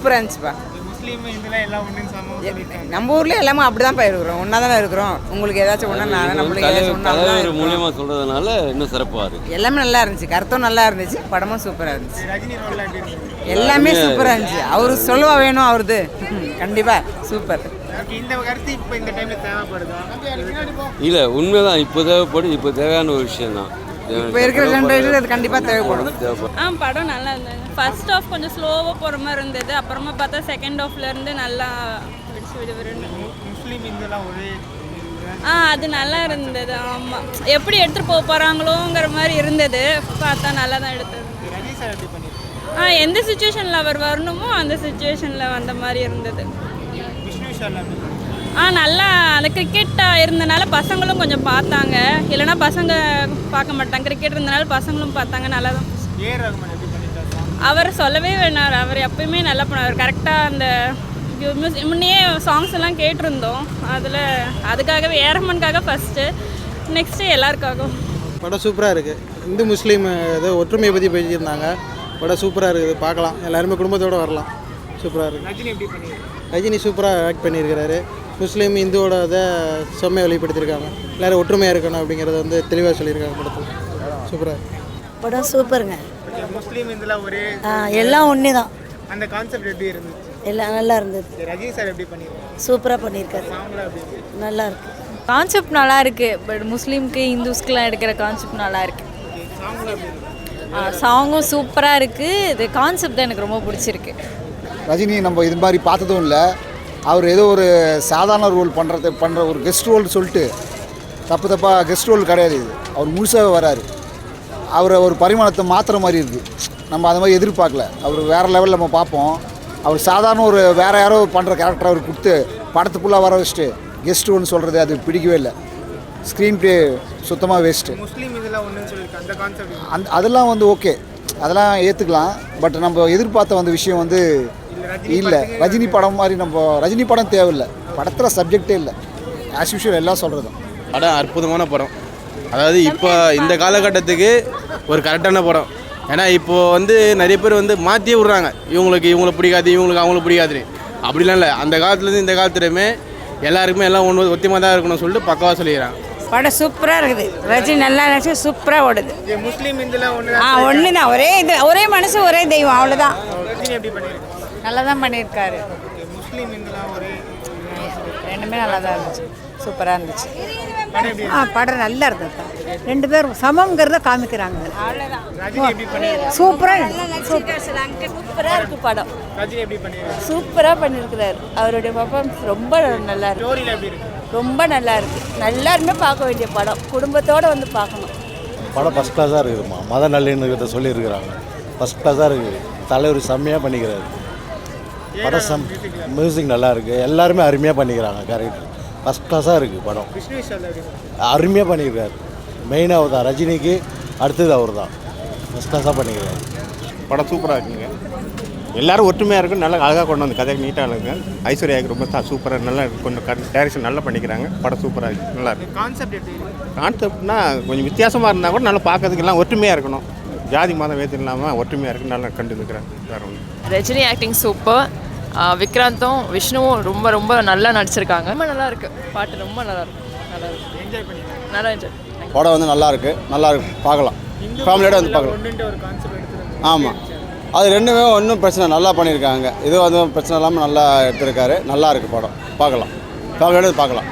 சூப்பராக இருந்துச்சுப்பா. நம்ம ஊர்ல எல்லாமே அப்படிதான் இருக்கிறோம், ஒன்னா தானே இருக்கிறோம். உங்களுக்கு ஏதாச்சும் ஒன்றா நம்மளுக்கு ஏதாச்சும் ஒன்றா மூலியமா சொல்றதுனால இன்னும் சிறப்பாக இருக்கு. எல்லாமே நல்லா இருந்துச்சு, கருத்தும் நல்லா இருந்துச்சு, படமும் சூப்பராக இருந்துச்சு. எல்லாமே சூப்பராக இருந்துச்சு. அவரு சொல்லுவா வேணும் அவருது கண்டிப்பா சூப்பர். இல்ல உண்மைதான், இப்போ தேவைப்படும், இப்போ தேவையான ஒரு விஷயம் தான். இப்போ இருக்கிற ஜென்ரேஷன் அது கண்டிப்பாக தேவைப்படும். படம் நல்லா இருந்தது. ஃபர்ஸ்ட் ஆஃப் கொஞ்சம் ஸ்லோவாக போகிற மாதிரி இருந்தது, அப்புறமா பார்த்தா செகண்ட் ஆஃப்லேருந்து நல்லா அது நல்லா இருந்தது. ஆமாம், எப்படி எடுத்துகிட்டு போக போகிறாங்களோங்கிற மாதிரி இருந்தது. பார்த்தா நல்லா தான் எடுத்தது. எந்த சுச்சுவேஷனில் அவர் வரணுமோ அந்த சுச்சுவேஷனில் வந்த மாதிரி இருந்தது. நல்லா அந்த கிரிக்கெட்டாக இருந்தனால பசங்களும் கொஞ்சம் பார்த்தாங்க, இல்லைனா பசங்க பார்க்க மாட்டாங்க. கிரிக்கெட் இருந்தனால பசங்களும் பார்த்தாங்க. நல்லா தான். அவர் சொல்லவே வேணார், அவர் எப்பயுமே நல்லா பண்ணுவார். கரெக்டாக அந்த முன்னையே சாங்ஸ் எல்லாம் கேட்டிருந்தோம். அதுக்காகவே ஏரமனுக்காக ஃபஸ்ட்டு, நெக்ஸ்ட்டு எல்லாருக்காகவும். படம் சூப்பராக இருக்குது. இந்து முஸ்லீம் ஏதோ ஒற்றுமையை பற்றி பேசியிருந்தாங்க. படம் சூப்பராக இருக்குது, பார்க்கலாம். எல்லாருமே குடும்பத்தோடு வரலாம். சூப்பராக இருக்குது. ரஜினி சூப்பராக ஆக்ட் பண்ணியிருக்கிறாரு. முஸ்லீம் இந்துவோட இதை செம்மையை வெளிப்படுத்தியிருக்காங்க. எல்லோரும் ஒற்றுமையாக இருக்கணும் அப்படிங்கிறத வந்து தெளிவாக சொல்லியிருக்காங்க படத்தில். சூப்பராக படம் சூப்பருங்க. முஸ்லீம் இதில் ஒரு எல்லாம் ஒன்று தான். அந்த கான்செப்ட் எப்படி இருந்துச்சு? எல்லாம் நல்லா இருந்தது. ரஜினி சார் எப்படி பண்ணியிருக்காரு? சூப்பராக பண்ணியிருக்காரு. நல்லா இருக்கு. கான்செப்ட் நல்லா இருக்குது. பட் முஸ்லீம்க்கு இந்துஸ்க்குலாம் எடுக்கிற கான்செப்ட் நல்லா இருக்குது. சாங்கும் சூப்பராக இருக்குது. இது கான்செப்ட் தான் எனக்கு ரொம்ப பிடிச்சிருக்கு. ரஜினி நம்ம இது மாதிரி பார்த்ததும் இல்லை. அவர் ஏதோ ஒரு சாதாரண ரோல் பண்ணுற ஒரு கெஸ்ட் ரோல் சொல்லிட்டு தப்பாக கெஸ்ட் ரோல் கிடையாது இது. அவர் முழுசாகவே வராரு. அவரை ஒரு பரிமாணத்தை மாற்றுற மாதிரி இருக்குது. நம்ம அது மாதிரி எதிர்பார்க்கல. அவர் வேறு லெவலில் நம்ம பார்ப்போம். அவர் சாதாரண ஒரு வேறு யாரோ பண்ணுற கேரக்டர் அவர் கொடுத்து படத்துக்குள்ளே வர வச்சுட்டு கெஸ்ட் ரோல்னு சொல்கிறது அது பிடிக்கவே இல்லை. ஸ்க்ரீன் ப்ளே சுத்தமாக வேஸ்ட்டு. அதெல்லாம் வந்து ஓகே, அதெல்லாம் ஏற்றுக்கலாம். பட் நம்ம எதிர்பார்த்த வந்த விஷயம் வந்து இல்லை. ரஜினி படம் மாதிரி நம்ம ரஜினி படம் தேவையில்லை. படத்தில் சப்ஜெக்டே இல்லை. ஆஸ் யூஷுவல் எல்லாம் சொல்கிறதும். படம் அற்புதமான படம். அதாவது இப்போ இந்த காலகட்டத்துக்கு ஒரு கரெக்டான படம். ஏன்னா இப்போது வந்து நிறைய பேர் வந்து மாற்றியே விட்றாங்க. இவங்களை பிடிக்காது, இவங்களுக்கு அவங்களுக்கு பிடிக்காது. அப்படிலாம் இல்லை. அந்த காலத்துலேருந்து இந்த காலத்துலையுமே எல்லாருக்குமே எல்லாம் ஒன்று ஒத்தியமாக தான் இருக்கணும்னு சொல்லிட்டு பக்காவாக சொல்லிடுறாங்க. படம் சூப்பராக இருக்குது. ரஜினி நல்லா நினச்சி சூப்பராக ஓடுது. முஸ்லீம் இதில் ஒன்று தான். ஒரே மனசு ஒரே தெய்வம், அவ்வளோதான். நல்லா தான் பண்ணியிருக்காரு. முஸ்லீம் ரெண்டுமே நல்லா தான் இருந்துச்சு, சூப்பராக இருந்துச்சு. படம் நல்லா இருந்தது. ரெண்டு பேரும் சமங்கிறத காமிக்கிறாங்க. சூப்பராக இருக்கு படம். சூப்பராக பண்ணியிருக்கிறாரு. அவருடைய பர்ஃபார்மன்ஸ் ரொம்ப நல்லா இருக்கு. ரொம்ப நல்லா இருக்கு. எல்லாருமே பார்க்க வேண்டிய படம். குடும்பத்தோடு வந்து பார்க்கணும். படம் ஃபஸ்ட் கிளாஸாக இருக்குதுமா. மத நல்லிணக்கத்தை சொல்லியிருக்கிறாங்க. ஃபஸ்ட் கிளாஸாக இருக்குது. தலைவர் செம்மையாக பண்ணிக்கிறாரு. படம் மியூசிக் நல்லா இருக்குது. எல்லாருமே அருமையாக பண்ணிக்கிறாங்க. கேரக்டர் ஃபஸ்ட் கிளாஸாக இருக்குது. படம் அருமையாக பண்ணியிருக்காரு. மெயினாக அவர் தான். ரஜினிக்கு அடுத்தது அவர் தான். ஃபஸ்ட் கிளாஸாக பண்ணிக்கிறாரு. படம் சூப்பராக இருக்குங்க. எல்லோரும் ஒற்றுமையாக இருக்கும். நல்லா அழகாக கொண்டு வந்து கதை நீட்டாக இருக்குங்க. ஐஸ்வர்யாவுக்கு ரொம்ப சூப்பராக நல்லா கொஞ்சம் டைரக்ஷன் நல்லா பண்ணிக்கிறாங்க. படம் சூப்பராக இருக்குது. நல்லா இருக்குது. கான்செப்ட்னா கொஞ்சம் வித்தியாசமாக இருந்தால் கூட நல்லா பார்க்கறதுக்கு எல்லாம் ஒற்றுமையாக இருக்கணும். ஜாதி மதம் வேத்து இல்லாமல் ஒற்றுமையாக இருக்குன்னு நல்லா கண்டு இருக்கிறாங்க. வேறு ஒன்று. Rajini acting super. விக்ராந்தும் விஷ்ணுவும் ரொம்ப ரொம்ப நல்லா நடிச்சிருக்காங்க. ரொம்ப நல்லா இருக்கு. பாட்டு ரொம்ப நல்லா இருக்கு. நல்லா என்ஜாய். படம் வந்து நல்லா இருக்கு, பார்க்கலாம். ஃபேமிலியோட வந்து பார்க்கலாம். ஆமாம், அது ரெண்டுமே ஒன்றும் பிரச்சனை நல்லா பண்ணியிருக்காங்க. இது வந்து பிரச்சனை இல்லாமல் நல்லா எடுத்திருக்காரு. நல்லா இருக்குது படம், பார்க்கலாம். ஃபேமிலியோட பார்க்கலாம்.